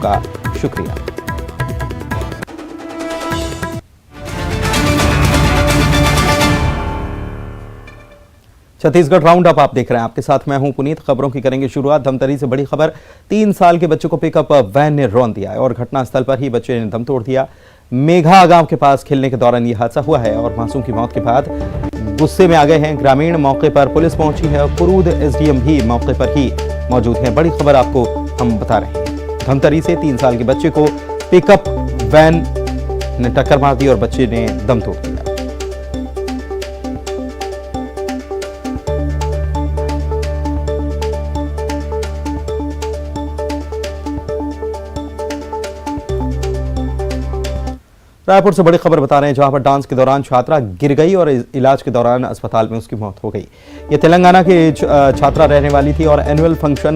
का शुक्रिया। Chhattisgarh round up आप देख रहे हैं, आपके साथ मैं हूं पुनीत। खबरों की करेंगे शुरुआत। धमतरी से बड़ी खबर, 3 साल के बच्चे को पिकअप वैन ने रौंद दिया है और घटनास्थल पर ही बच्चे ने दम तोड़ दिया। मेघा गांव के पास खेलने के दौरान यह हादसा हुआ है और मासूम की मौत के बाद गुस्से में आ गए हैं ग्रामीण। मौके पर पुलिस पहुंची है और कुरूद एसडीएम भी मौके पर ही मौजूद हैं। बड़ी खबर आपको हम बता रहे हैं। धमतरी से 3 साल के बच्चे को पिकअप वैन ने टक्कर मार दी और बच्चे ने दम तोड़ दिया। रायपुर से बड़ी खबर बता रहे हैं, जहां पर डांस के दौरान छात्रा गिर गई और इलाज के दौरान अस्पताल में उसकी मौत हो गई। ये तेलंगाना की छात्रा रहने वाली थी और एनुअल फंक्शन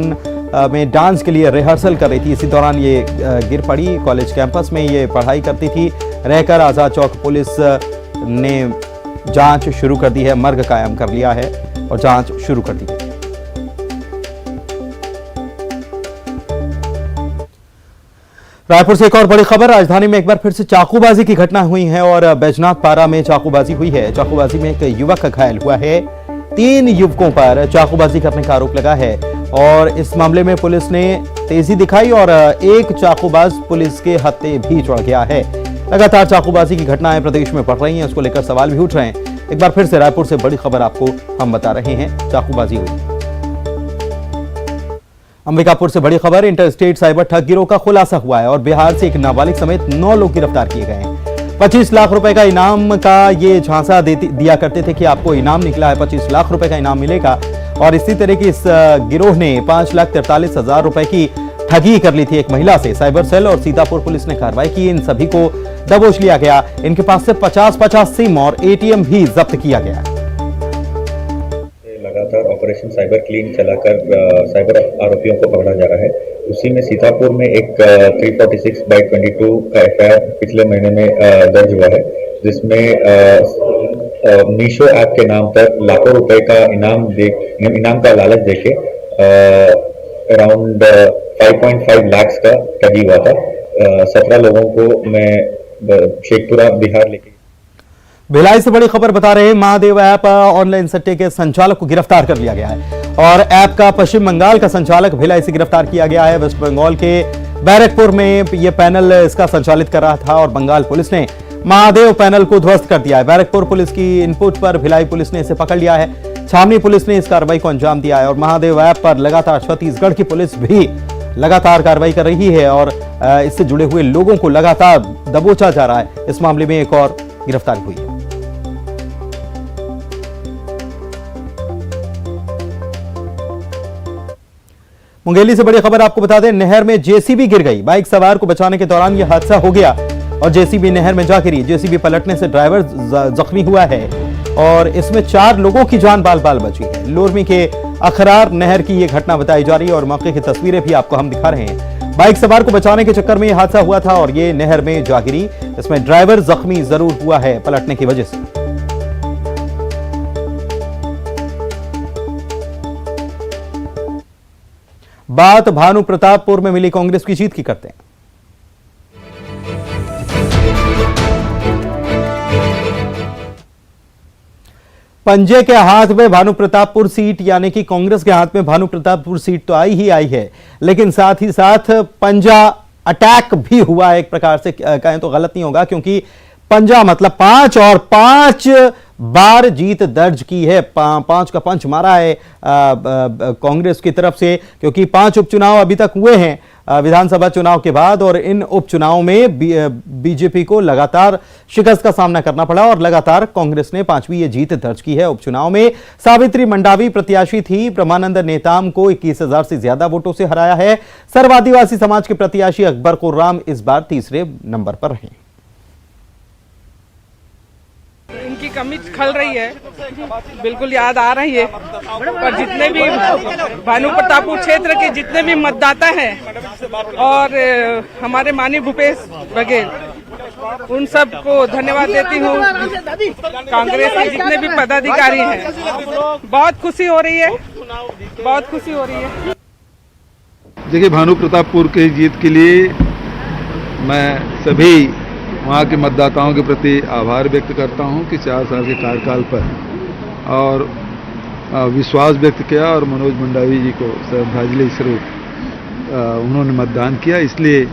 में डांस के लिए रिहर्सल कर रही थी। इसी दौरान ये गिर पड़ी। कॉलेज कैंपस में ये पढ़ाई करती थी रहकर। आजाद चौक पुलिस ने जांच शुरू कर दी है, मर्ग कायम कर लिया है और जांच शुरू कर दी है। रायपुर से एक और बड़ी खबर, राजधानी में एक बार फिर से चाकूबाजी की घटना हुई है और बैजनाथ पारा में चाकूबाजी हुई है। चाकूबाजी में एक युवक घायल हुआ है। 3 युवकों पर चाकूबाजी करने का आरोप लगा है और इस मामले में पुलिस ने तेजी दिखाई और एक चाकूबाज पुलिस के हत्थे भी चढ़ गया है। लगातार चाकूबाजी की घटनाएं प्रदेश में बढ़ रही हैं, उसको लेकर सवाल भी उठ रहे हैं। एक बार फिर से रायपुर से बड़ी खबर आपको हम बता रहे हैं, चाकूबाजी हुई। अंबिकापुर से बड़ी खबर, इंटरस्टेट साइबर ठग गिरोह का खुलासा हुआ है और बिहार से एक नाबालिग समेत 9 लोग गिरफ्तार किए गए हैं। 25 लाख रुपए का इनाम का ये झांसा दिया करते थे कि आपको इनाम निकला है, 25 लाख रुपए का इनाम मिलेगा और इसी तरह की इस गिरोह ने 5,43,000 रुपए की ठगी कर ली थी एक महिला से। साइबर सेल और सीतापुर पुलिस ने कार्रवाई की, इन सभी को दबोच लिया गया। इनके पास से 50 सिम और एटीएम भी जब्त किया गया। लगातार ऑपरेशन साइबर क्लीन चलाकर साइबर आरोपियों को पकड़ा जा रहा है। उसी में सीतापुर में एक 346/22 का एफआईआर पिछले महीने में दर्ज हुआ है, जिसमें मीशो ऐप के नाम पर लाखों रुपए का इनाम का लालच देके अराउंड 5.5 लाख का ठगी हुआ था। 17 लोगों को मैं शेखपुरा बिहार लेके। भिलाई से बड़ी खबर बता रहे हैं, महादेव ऐप ऑनलाइन सट्टे के संचालक को गिरफ्तार कर लिया गया है और ऐप का पश्चिम बंगाल का संचालक भिलाई से गिरफ्तार किया गया है। वेस्ट बंगाल के बैरकपुर में यह पैनल इसका संचालित कर रहा था और बंगाल पुलिस ने महादेव पैनल को ध्वस्त कर दिया है। बैरकपुर पुलिस की इनपुट पर भिलाई पुलिस ने इसे पकड़ लिया है। छावनी पुलिस ने इस कार्रवाई को अंजाम दिया है और महादेव ऐप पर लगातार छत्तीसगढ़ की पुलिस भी लगातार कार्रवाई कर रही है और इससे जुड़े हुए लोगों को लगातार दबोचा जा रहा है। इस मामले में एक और गिरफ्तारी हुई है। मुंगेली से बड़ी खबर आपको बता दें, नहर में जेसीबी गिर गई। बाइक सवार को बचाने के दौरान यह हादसा हो गया और जेसीबी नहर में जा गिरी। जेसीबी पलटने से ड्राइवर जख्मी हुआ है और इसमें 4 लोगों की जान बाल बाल बची है। लोरमी के अखरार नहर की यह घटना बताई जा रही है और मौके की तस्वीरें भी आपको हम दिखा रहे हैं। बाइक सवार को बचाने के चक्कर में यह हादसा हुआ था और यह नहर में जा गिरी। इसमें ड्राइवर जख्मी जरूर हुआ है पलटने की वजह से। बात भानु प्रतापपुर में मिली कांग्रेस की जीत की करते हैं। पंजे के हाथ में भानु प्रतापपुर सीट, यानी कि कांग्रेस के हाथ में भानु प्रतापपुर सीट तो आई ही आई है, लेकिन साथ ही साथ पंजा अटैक भी हुआ। एक प्रकार से कहें तो गलत नहीं होगा, क्योंकि पंजा मतलब 5 और 5 बार जीत दर्ज की है। 5 का पंच मारा है कांग्रेस की तरफ से, क्योंकि 5 उपचुनाव अभी तक हुए हैं विधानसभा चुनाव के बाद और इन उपचुनावों में बीजेपी को लगातार शिकस्त का सामना करना पड़ा और लगातार कांग्रेस ने 5वीं ये जीत दर्ज की है। उपचुनाव में सावित्री मंडावी प्रत्याशी थी, ब्रह्मानंद नेताम को 21,000 से ज्यादा वोटों से हराया है। सर्व आदिवासी समाज के प्रत्याशी अकबर कुर्राम इस बार तीसरे नंबर पर रहे। इनकी कमी खल रही है, बिल्कुल याद आ रही है। पर जितने भी भानु प्रतापपुर क्षेत्र के जितने भी मतदाता हैं और हमारे माननीय भूपेश बघेल, उन सब को धन्यवाद देती हूँ। कांग्रेस के जितने भी पदाधिकारी हैं, बहुत खुशी हो रही है, बहुत खुशी हो रही है। देखिए, भानु प्रतापपुर की जीत के लिए मैं सभी वहाँ के मतदाताओं के प्रति आभार व्यक्त करता हूँ कि 4 साल के कार्यकाल पर और विश्वास व्यक्त किया और मनोज मंडावी जी को श्रद्धांजलि स्वरूप उन्होंने मतदान किया। इसलिए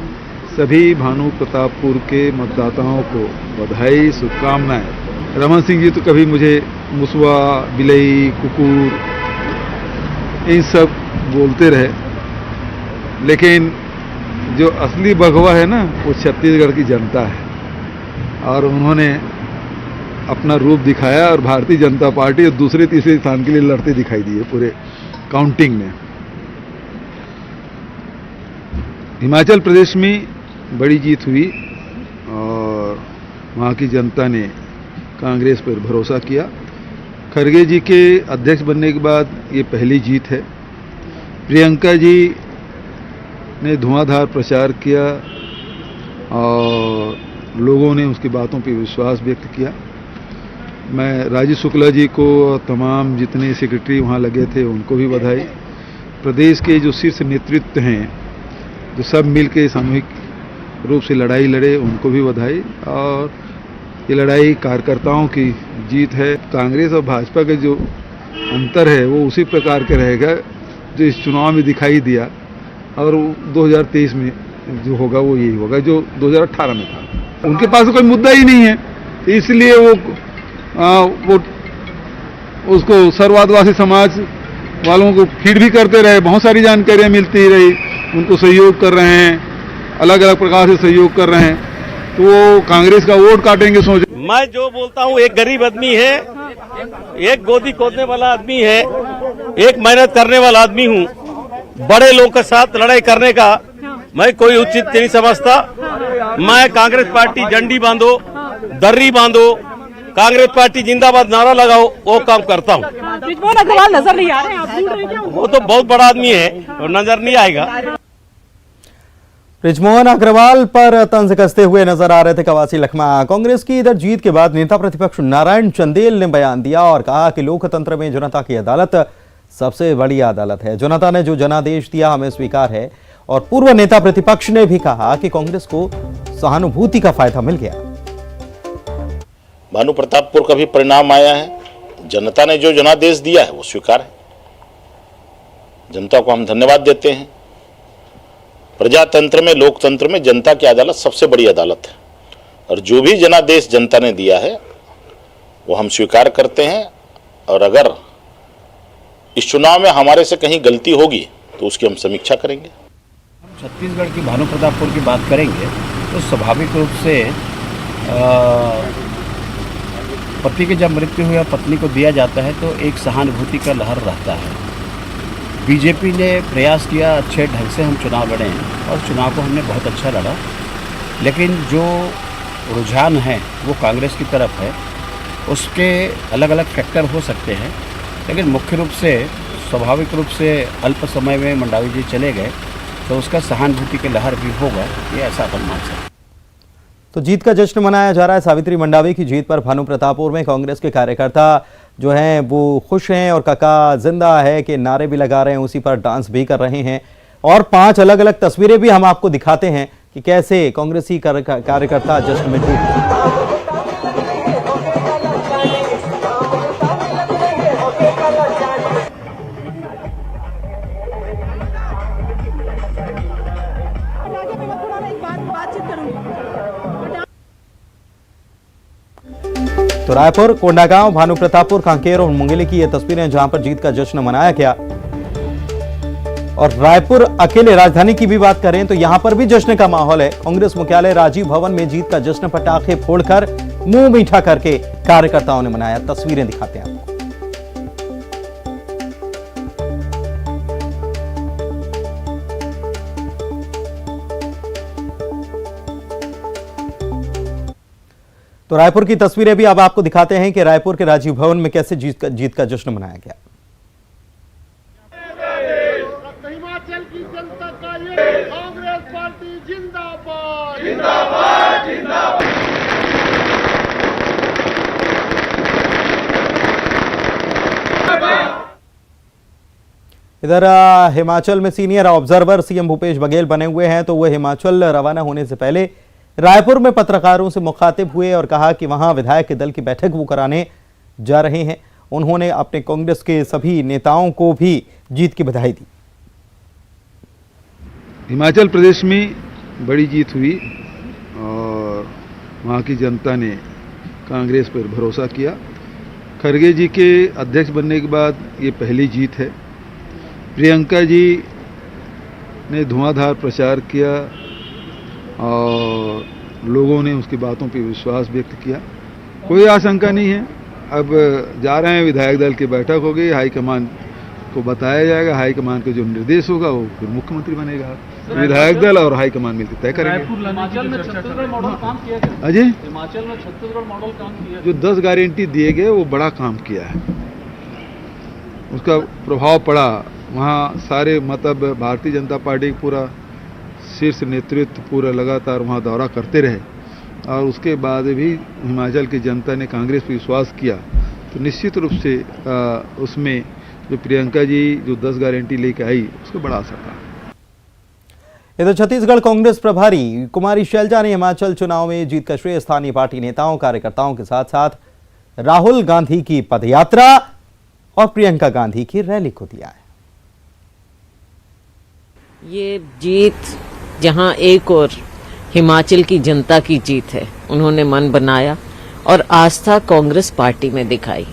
सभी भानु प्रतापपुर के मतदाताओं को बधाई, शुभकामनाएं। रमन सिंह जी तो कभी मुझे मुसवा, बिलई, कुकुर इन सब बोलते रहे, लेकिन जो असली भगवा है ना, वो छत्तीसगढ़ की जनता है और उन्होंने अपना रूप दिखाया और भारतीय जनता पार्टी और दूसरे तीसरे स्थान के लिए लड़ते दिखाई दिए पूरे काउंटिंग में। हिमाचल प्रदेश में बड़ी जीत हुई और वहाँ की जनता ने कांग्रेस पर भरोसा किया। खड़गे जी के अध्यक्ष बनने के बाद ये पहली जीत है। प्रियंका जी ने धुआंधार प्रचार किया और लोगों ने उसकी बातों पर विश्वास व्यक्त किया। मैं राजीव शुक्ला जी को और तमाम जितने सेक्रेटरी वहाँ लगे थे उनको भी बधाई। प्रदेश के जो शीर्ष नेतृत्व हैं, जो सब मिल के सामूहिक रूप से लड़ाई लड़े, उनको भी बधाई। और ये लड़ाई कार्यकर्ताओं की जीत है। कांग्रेस और भाजपा का जो अंतर है वो उसी प्रकार के रहेगा जो इस चुनाव में दिखाई दिया और 2023 में जो होगा वो यही होगा जो 2018 में था। उनके पास कोई मुद्दा ही नहीं है, इसलिए वो उसको सर्ववादवासी समाज वालों को फीड भी करते रहे। बहुत सारी जानकारियां मिलती रही, उनको सहयोग कर रहे हैं, अलग अलग प्रकार से सहयोग कर रहे हैं, तो वो कांग्रेस का वोट काटेंगे सोच। मैं जो बोलता हूँ, एक गरीब आदमी है, एक गोदी खोदने वाला आदमी है, एक मेहनत करने वाला आदमी हूँ। बड़े लोगों के साथ लड़ाई करने का मैं कोई उचित नहीं समझता। मैं कांग्रेस पार्टी झंडी बांधो, दर्री बांधो, कांग्रेस पार्टी जिंदाबाद नारा लगाओ, वो काम करता हूँ। बृजमोहन अग्रवाल नजर नहीं आ रहे हैं, आप ढूंढ रहे हैं? वो तो बहुत बड़ा आदमी है और नजर नहीं आएगा। बृजमोहन अग्रवाल पर तंज कसते हुए नजर आ रहे थे कवासी लखमा। कांग्रेस की इधर जीत के बाद नेता प्रतिपक्ष नारायण चंदेल ने बयान दिया और कहा कि लोकतंत्र में जनता की अदालत सबसे बड़ी अदालत है। जनता ने जो जनादेश दिया हमें स्वीकार है। और पूर्व नेता प्रतिपक्ष ने भी कहा कि कांग्रेस को सहानुभूति का फायदा मिल गया। भानु प्रतापपुर का भी परिणाम आया है। जनता ने जो जनादेश दिया है वो स्वीकार है। जनता को हम धन्यवाद देते हैं। प्रजातंत्र में, लोकतंत्र में जनता की अदालत सबसे बड़ी अदालत है और जो भी जनादेश जनता ने दिया है वो हम स्वीकार करते हैं। और अगर इस चुनाव में हमारे से कहीं गलती होगी तो उसकी हम समीक्षा करेंगे। हम छत्तीसगढ़ की भानु प्रतापपुर की बात करेंगे तो स्वाभाविक रूप से पति की जब मृत्यु हुई और पत्नी को दिया जाता है तो एक सहानुभूति का लहर रहता है। बीजेपी ने प्रयास किया अच्छे ढंग से हम चुनाव लड़े और चुनाव को हमने बहुत अच्छा लड़ा, लेकिन जो रुझान है वो कांग्रेस की तरफ है। उसके अलग अलग फैक्टर हो सकते हैं, लेकिन मुख्य रूप से स्वाभाविक रूप से अल्प समय में मंडावी जी चले गए तो उसका सहानुभूति के लहर भी होगा, ये ऐसा अपन मान सकते हैं। तो जीत का जश्न मनाया जा रहा है। सावित्री मंडावी की जीत पर भानु प्रतापपुर में कांग्रेस के कार्यकर्ता जो हैं वो खुश हैं और काका जिंदा है कि नारे भी लगा रहे हैं, उसी पर डांस भी कर रहे हैं। और 5 अलग अलग तस्वीरें भी हम आपको दिखाते हैं कि कैसे कांग्रेसी कार्यकर्ता जश्न में डूबे। तो रायपुर, कोंडागांव, भानु प्रतापपुर, कांकेर और मुंगेली की ये तस्वीरें जहां पर जीत का जश्न मनाया गया। और रायपुर अकेले राजधानी की भी बात करें तो यहां पर भी जश्न का माहौल है। कांग्रेस मुख्यालय राजीव भवन में जीत का जश्न पटाखे फोड़कर मुंह मीठा करके कार्यकर्ताओं ने मनाया। तस्वीरें दिखाते हैं आपको। तो रायपुर की तस्वीरें भी अब आपको दिखाते हैं कि रायपुर के राजीव भवन में कैसे जीत का जश्न मनाया गया। हिमाचल की जनता का ये कांग्रेस पार्टी जिंदाबाद जिंदाबाद जिंदाबाद। इधर हिमाचल में senior observer CM Bhupesh Baghel बने हुए हैं, तो वो हिमाचल रवाना होने से पहले रायपुर में पत्रकारों से मुखातिब हुए और कहा कि वहां विधायक दल की बैठक वो कराने जा रहे हैं। उन्होंने अपने कांग्रेस के सभी नेताओं को भी जीत की बधाई दी। हिमाचल प्रदेश में बड़ी जीत हुई और वहाँ की जनता ने कांग्रेस पर भरोसा किया। खड़गे जी के अध्यक्ष बनने के बाद ये पहली जीत है। प्रियंका जी ने धुआंधार प्रचार किया और लोगों ने उसकी बातों पर विश्वास व्यक्त किया। कोई आशंका नहीं है। अब जा रहे हैं, विधायक दल की बैठक होगी, हाईकमान को बताया जाएगा, हाईकमान का जो निर्देश होगा वो फिर मुख्यमंत्री बनेगा। विधायक दल और हाईकमान मिलकर तय करेंगे। हिमाचल में छत्तीसगढ़ मॉडल काम किया गया। अजय, हिमाचल में छत्तीसगढ़ मॉडल काम किया, जो 10 गारंटी दिए गए वो बड़ा काम किया है, उसका प्रभाव पड़ा। वहाँ सारे मतलब भारतीय जनता पार्टी पूरा शीर्ष नेतृत्व पूरा लगातार वहाँ दौरा करते रहे और उसके बाद भी हिमाचल की जनता ने कांग्रेस पर विश्वास किया, तो निश्चित रूप से उसमें जो प्रियंका जी जो 10 गारंटी लेके आई उसको बड़ा असर था। इधर छत्तीसगढ़ कांग्रेस प्रभारी कुमारी शैलजा ने हिमाचल चुनाव में जीत का श्रेय स्थानीय पार्टी नेताओं कार्यकर्ताओं के साथ साथ राहुल गांधी की पदयात्रा और प्रियंका गांधी की रैली को दिया है। ये जीत जहां एक और हिमाचल की जनता की जीत है, उन्होंने मन बनाया और आस्था कांग्रेस पार्टी में दिखाई।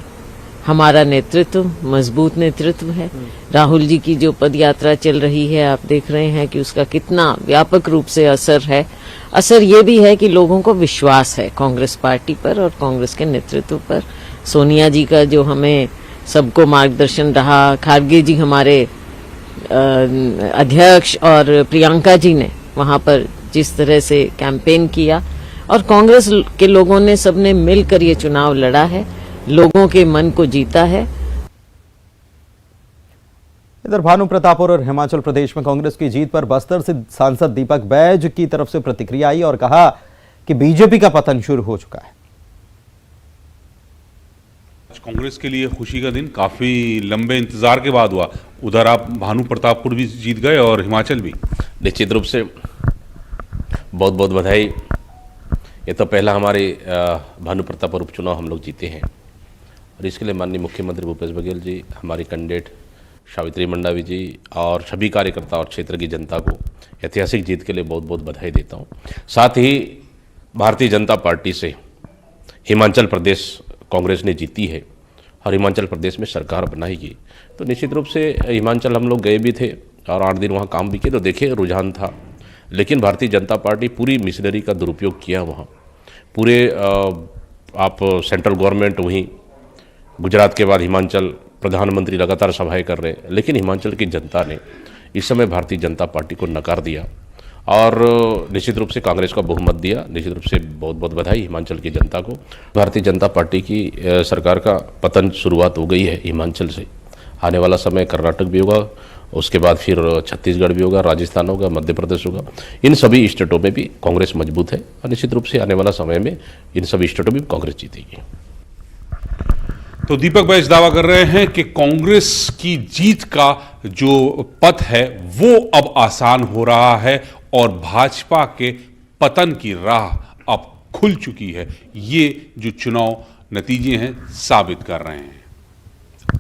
हमारा नेतृत्व मजबूत नेतृत्व है। राहुल जी की जो पदयात्रा चल रही है, आप देख रहे हैं कि उसका कितना व्यापक रूप से असर है। असर ये भी है कि लोगों को विश्वास है कांग्रेस पार्टी पर और कांग्रेस के नेतृत्व पर। सोनिया जी का जो हमें सबको मार्गदर्शन रहा, खड़गे जी हमारे अध्यक्ष और प्रियंका जी ने वहां पर जिस तरह से कैंपेन किया और कांग्रेस के लोगों ने सबने मिलकर ये चुनाव लड़ा है, लोगों के मन को जीता है। इधर भानु प्रतापपुर और हिमाचल प्रदेश में कांग्रेस की जीत पर बस्तर से सांसद दीपक बैज की तरफ से प्रतिक्रिया आई और कहा कि बीजेपी का पतन शुरू हो चुका है। कांग्रेस के लिए खुशी का दिन, काफी लंबे इंतजार के बाद हुआ। उधर आप भानु प्रतापपुर भी जीत गए और हिमाचल भी। निश्चित रूप से बहुत बहुत बधाई। ये तो पहला हमारे भानु प्रतापपुर उपचुनाव हम लोग जीते हैं और इसके लिए माननीय मुख्यमंत्री भूपेश बघेल जी, हमारी कैंडिडेट सावित्री मंडावी जी और सभी कार्यकर्ता और क्षेत्र की जनता को ऐतिहासिक जीत के लिए बहुत बहुत बधाई देता हूँ। साथ ही भारतीय जनता पार्टी से हिमाचल प्रदेश कांग्रेस ने जीती है और हिमाचल प्रदेश में सरकार बनाएगी, तो निश्चित रूप से हिमाचल हम लोग गए भी थे और 8 दिन वहाँ काम भी किए, तो देखे रुझान था। लेकिन भारतीय जनता पार्टी पूरी मिशनरी का दुरुपयोग किया वहाँ। पूरे आप सेंट्रल गवर्नमेंट वहीं, गुजरात के बाद हिमाचल, प्रधानमंत्री लगातार सभाएं कर रहे हैं, लेकिन हिमाचल की जनता ने इस समय भारतीय जनता पार्टी को नकार दिया और निश्चित रूप से कांग्रेस को बहुमत दिया। निश्चित रूप से बहुत बहुत बधाई हिमाचल की जनता को। भारतीय जनता पार्टी की सरकार का पतन शुरुआत हो गई है हिमाचल से। आने वाला समय कर्नाटक भी होगा, उसके बाद फिर छत्तीसगढ़ भी होगा, राजस्थान होगा, मध्य प्रदेश होगा। इन सभी स्टेटों में भी कांग्रेस मजबूत है और निश्चित रूप से आने वाला समय में इन सभी स्टेटों में भी कांग्रेस जीतेगी। तो दीपक बैज दावा कर रहे हैं कि कांग्रेस की जीत का जो पथ है वो अब आसान हो रहा है और भाजपा के पतन की राह अब खुल चुकी है। ये जो चुनाव नतीजे हैं साबित कर रहे हैं।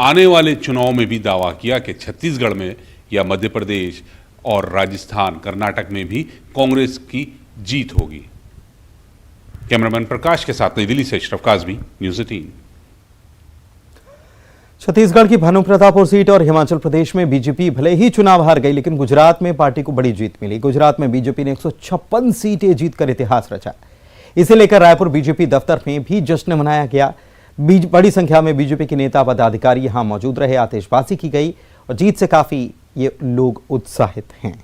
आने वाले चुनाव में भी दावा किया कि छत्तीसगढ़ में या मध्य प्रदेश और राजस्थान, कर्नाटक में भी कांग्रेस की जीत होगी। कैमरामैन प्रकाश के साथ नई दिल्ली से अशरफ काज़मी, न्यूज़ 18। छत्तीसगढ़ की भानु प्रतापपुर सीट और हिमाचल प्रदेश में बीजेपी भले ही चुनाव हार गई, लेकिन गुजरात में पार्टी को बड़ी जीत मिली। गुजरात में बीजेपी ने 156 सीटें जीतकर इतिहास रचा। इसे लेकर रायपुर बीजेपी दफ्तर में भी जश्न मनाया गया। बड़ी संख्या में बीजेपी के नेता पदाधिकारी यहां मौजूद रहे, आतिशबाजी की गई और जीत से काफी ये लोग उत्साहित हैं।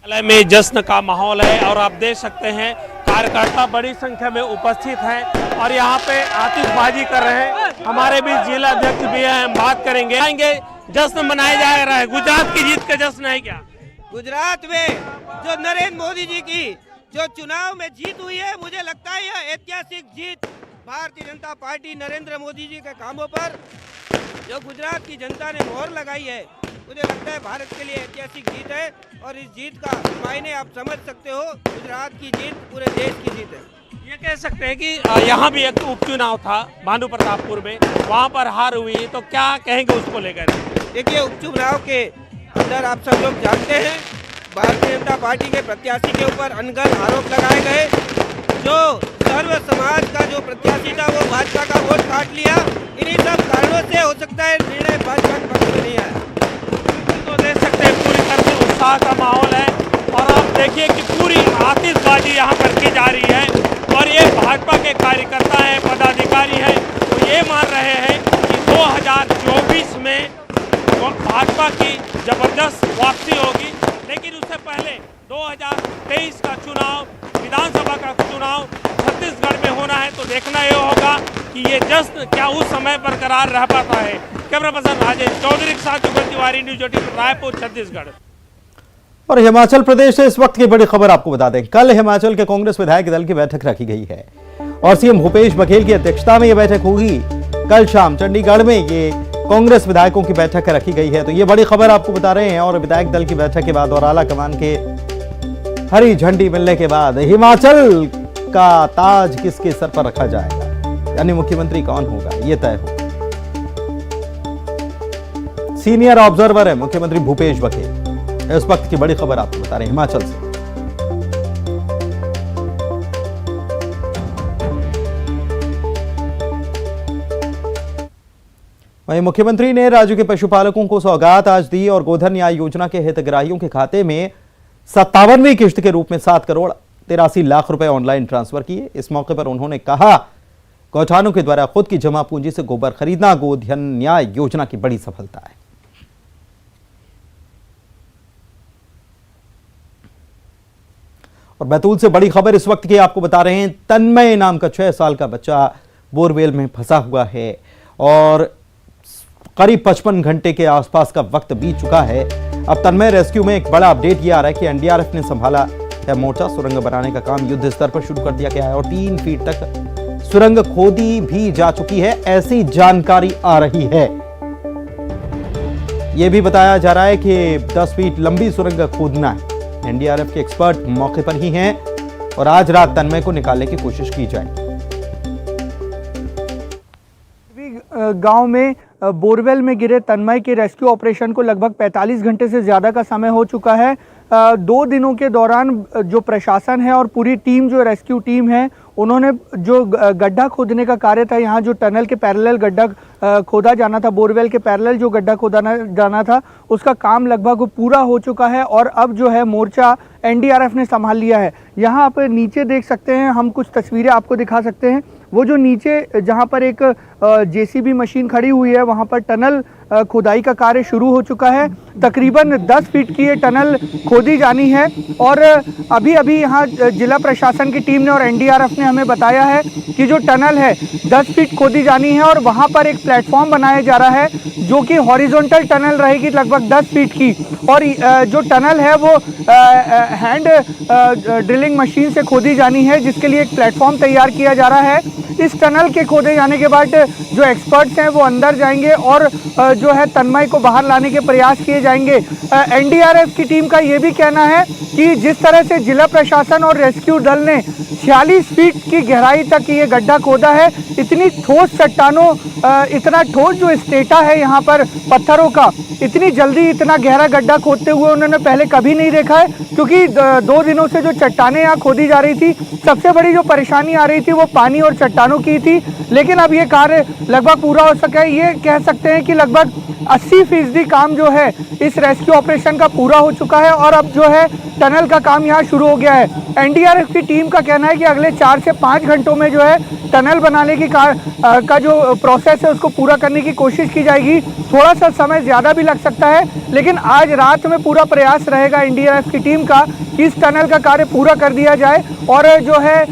में जश्न का माहौल है और आप देख सकते हैं कार्यकर्ता बड़ी संख्या में उपस्थित हैं और यहाँ पे आतिशबाजी कर रहे हैं। हमारे बीच जिला अध्यक्ष भी हैं, हम बात करेंगे। जश्न मनाया जा रहा है, गुजरात की जीत का जश्न है क्या? गुजरात में जो नरेंद्र मोदी जी की जो चुनाव में जीत हुई है, मुझे लगता है यह ऐतिहासिक जीत भारतीय जनता पार्टी नरेंद्र मोदी जी के कामों पर जो गुजरात की जनता ने मोहर लगाई है, मुझे लगता है भारत के लिए ऐतिहासिक जीत है और इस जीत का मायने आप समझ सकते हो। गुजरात की जीत पूरे देश की जीत है। ये कह सकते हैं कि यहाँ भी एक उपचुनाव था भानु प्रतापपुर में, वहाँ पर हार हुई, तो क्या कहेंगे उसको लेकर? देखिए, उपचुनाव के अंदर आप सब लोग जानते हैं भारतीय जनता पार्टी के प्रत्याशी के ऊपर अनगढ़ आरोप लगाए गए। जो सर्व समाज का जो प्रत्याशी था वो भाजपा का वोट काट लिया। इन्हीं सब कारणों से हो सकता है निर्णय भाजपा के पक्ष में नहीं आया। तो देख सकते हैं पूरी तरह से उत्साह का माहौल है और आप देखिए कि पूरी आतिशबाजी यहाँ पर की जा रही है और ये भाजपा के कार्यकर्ता हैं, पदाधिकारी हैं, तो ये मान रहे हैं कि 2024 में भाजपा की जबरदस्त वापसी होगी। लेकिन उससे पहले 2023 का चुनाव, विधानसभा का चुनाव छत्तीसगढ़ में होना है, तो देखना ये होगा कि ये जश्न क्या उस समय बरकरार रह पाता है। कैमरा पर्सन राजेश चौधरी के साथ जुगल तिवारी, न्यूज 18 रायपुर, छत्तीसगढ़। और हिमाचल प्रदेश से इस वक्त की बड़ी खबर आपको बता दें, कल हिमाचल के कांग्रेस विधायक दल की बैठक रखी गई है और सीएम भूपेश बघेल की अध्यक्षता में यह बैठक होगी। कल शाम चंडीगढ़ में ये कांग्रेस विधायकों की बैठक रखी गई है, तो ये बड़ी खबर आपको बता रहे हैं। और विधायक दल की बैठक के बाद और आला कमान के हरी झंडी मिलने के बाद हिमाचल का ताज किसके सर पर रखा जाएगा, यानी मुख्यमंत्री कौन होगा, यह तय होगा। सीनियर ऑब्जर्वर है मुख्यमंत्री भूपेश बघेल। इस वक्त की बड़ी खबर आपको बता रहे हैं हिमाचल से। वहीं मुख्यमंत्री ने राज्य के पशुपालकों को सौगात आज दी और गोधन न्याय योजना के हितग्राहियों के खाते में 57वीं किश्त के रूप में 7,83,00,000 रुपए ऑनलाइन ट्रांसफर किए। इस मौके पर उन्होंने कहा, गौठानों के द्वारा खुद की जमा पूंजी से गोबर खरीदना गोधन न्याय योजना की बड़ी सफलता है। और बैतूल से बड़ी खबर इस वक्त की आपको बता रहे हैं। तन्मय नाम का 6 साल का बच्चा बोरवेल में फंसा हुआ है और करीब 55 घंटे के आसपास का वक्त बीत चुका है। अब तन्मय रेस्क्यू में एक बड़ा अपडेट ये आ रहा है कि एनडीआरएफ ने संभाला है मोर्चा। सुरंग बनाने का काम युद्ध स्तर पर शुरू कर दिया गया है और 3 फीट तक सुरंग खोदी भी जा चुकी है, ऐसी जानकारी आ रही है। यह भी बताया जा रहा है कि 10 फीट लंबी सुरंग खोदना है। एनडीआरएफ के एक्सपर्ट मौके पर ही हैं और आज रात तन्मय को निकालने की कोशिश की जाएगी। गांव में बोरवेल में गिरे तन्मय के रेस्क्यू ऑपरेशन को लगभग 45 घंटे से ज़्यादा का समय हो चुका है। 2 दिनों के दौरान जो प्रशासन है और पूरी टीम, जो रेस्क्यू टीम है, उन्होंने जो गड्ढा खोदने का कार्य था, यहाँ जो टनल के पैरेलल गड्ढा खोदा जाना था, बोरवेल के पैरेलल जो गड्ढा खोदा जाना था, उसका काम लगभग पूरा हो चुका है और अब जो है मोर्चा एनडीआरएफ ने संभाल लिया है। यहाँ आप नीचे देख सकते हैं, हम कुछ तस्वीरें आपको दिखा सकते हैं। वो जो नीचे जहाँ पर एक जेसीबी मशीन खड़ी हुई है, वहाँ पर टनल खुदाई का कार्य शुरू हो चुका है। तकरीबन 10 फीट की ये टनल खोदी जानी है और अभी अभी यहाँ जिला प्रशासन की टीम ने और एनडीआरएफ ने हमें बताया है कि जो टनल है 10 फीट खोदी जानी है और वहाँ पर एक प्लेटफॉर्म बनाया जा रहा है जो कि हॉरिजॉन्टल टनल रहेगी लगभग 10 फीट की। और जो टनल है वो हैंड ड्रिलिंग मशीन से खोदी जानी है, जिसके लिए एक प्लेटफॉर्म तैयार किया जा रहा है। इस टनल के खोदे जाने के बाद जो एक्सपर्ट्स हैं वो अंदर जाएंगे और जो है तन्मय को बाहर लाने के प्रयास किए जाएंगे। एनडीआरएफ की टीम का ये भी कहना है कि जिस तरह से जिला प्रशासन और रेस्क्यू दल ने 46 फीट की गहराई तक ये गड्ढा खोदा है, इतनी ठोस चट्टानों, इतना ठोस जो स्टेटा है यहाँ पर पत्थरों का, इतनी जल्दी इतना गहरा गड्ढा खोदते हुए उन्होंने पहले कभी नहीं देखा है। क्योंकि 2 दिनों से जो चट्टानें यहाँ खोदी जा रही थी, सबसे बड़ी जो परेशानी आ रही थी वो पानी और चट्टानों की थी, लेकिन अब ये कार्य लगभग पूरा हो सका है। ये कह सकते हैं कि लगभग 80% काम जो है इस रेस्क्यू ऑपरेशन का पूरा हो चुका है और अब जो है टनल का काम यहाँ शुरू हो गया है। एनडीआरएफ की टीम का कहना है कि अगले 4 से 5 घंटों में जो है टनल बनाने की का जो प्रोसेस है उसको पूरा करने की कोशिश की जाएगी। थोड़ा सा समय ज़्यादा भी लग सकता है, लेकिन आज रात में पूरा प्रयास रहेगा एनडीआरएफ की टीम का कि इस टनल का कार्य पूरा कर दिया जाए और जो है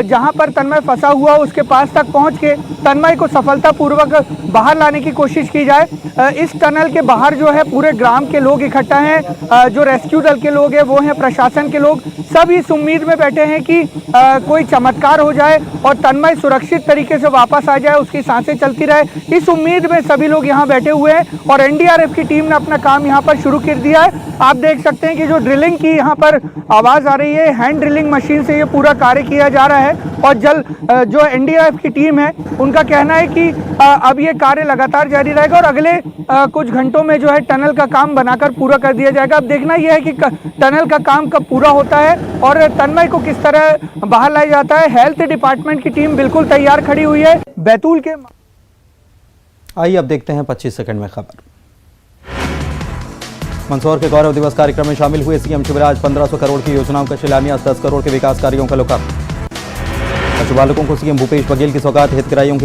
जहाँ पर तन्मय फंसा हुआ उसके पास तक पहुँच के तन्मय को को सफलतापूर्वक बाहर लाने की कोशिश की जाए। इस टनल के बाहर जो है पूरे ग्राम के लोग इकट्ठा हैं, जो रेस्क्यू दल के लोग हैं वो हैं, प्रशासन के लोग, सब इस उम्मीद में बैठे हैं कि कोई चमत्कार हो जाए और तन्मय सुरक्षित तरीके से वापस आ जाए, उसकी सांसें चलती रहे। इस उम्मीद में सभी लोग यहाँ बैठे हुए हैं और एनडीआरएफ की टीम ने अपना काम यहाँ पर शुरू कर दिया है। आप देख सकते हैं कि जो ड्रिलिंग की यहाँ पर आवाज़ आ रही है, हैंड ड्रिलिंग मशीन से ये पूरा कार्य किया जा रहा है और जो एनडीआरएफ की टीम है उनका कहना है कि अब ये कार्य लगातार जारी रहेगा और अगले कुछ घंटों में जो है टनल का काम बनाकर पूरा कर दिया जाएगा। अब देखना यह है कि टनल का काम कब पूरा होता है और तन्मय को किस तरह बाहर लाया जाता है। हेल्थ डिपार्टमेंट की टीम बिल्कुल तैयार खड़ी हुई है। बैतूल के आइए अब देखते हैं 25 सेकंड में खबर। मंदसौर के गौरव दिवस कार्यक्रम में शामिल हुए सीएम शिवराज। 1500 करोड़ की योजनाओं का शिलान्यास, 10 करोड़ के विकास कार्यों का लोकार्पण। पशुपालकों को सीएम भूपेश बघेल की सौगात, हितग्राहियों की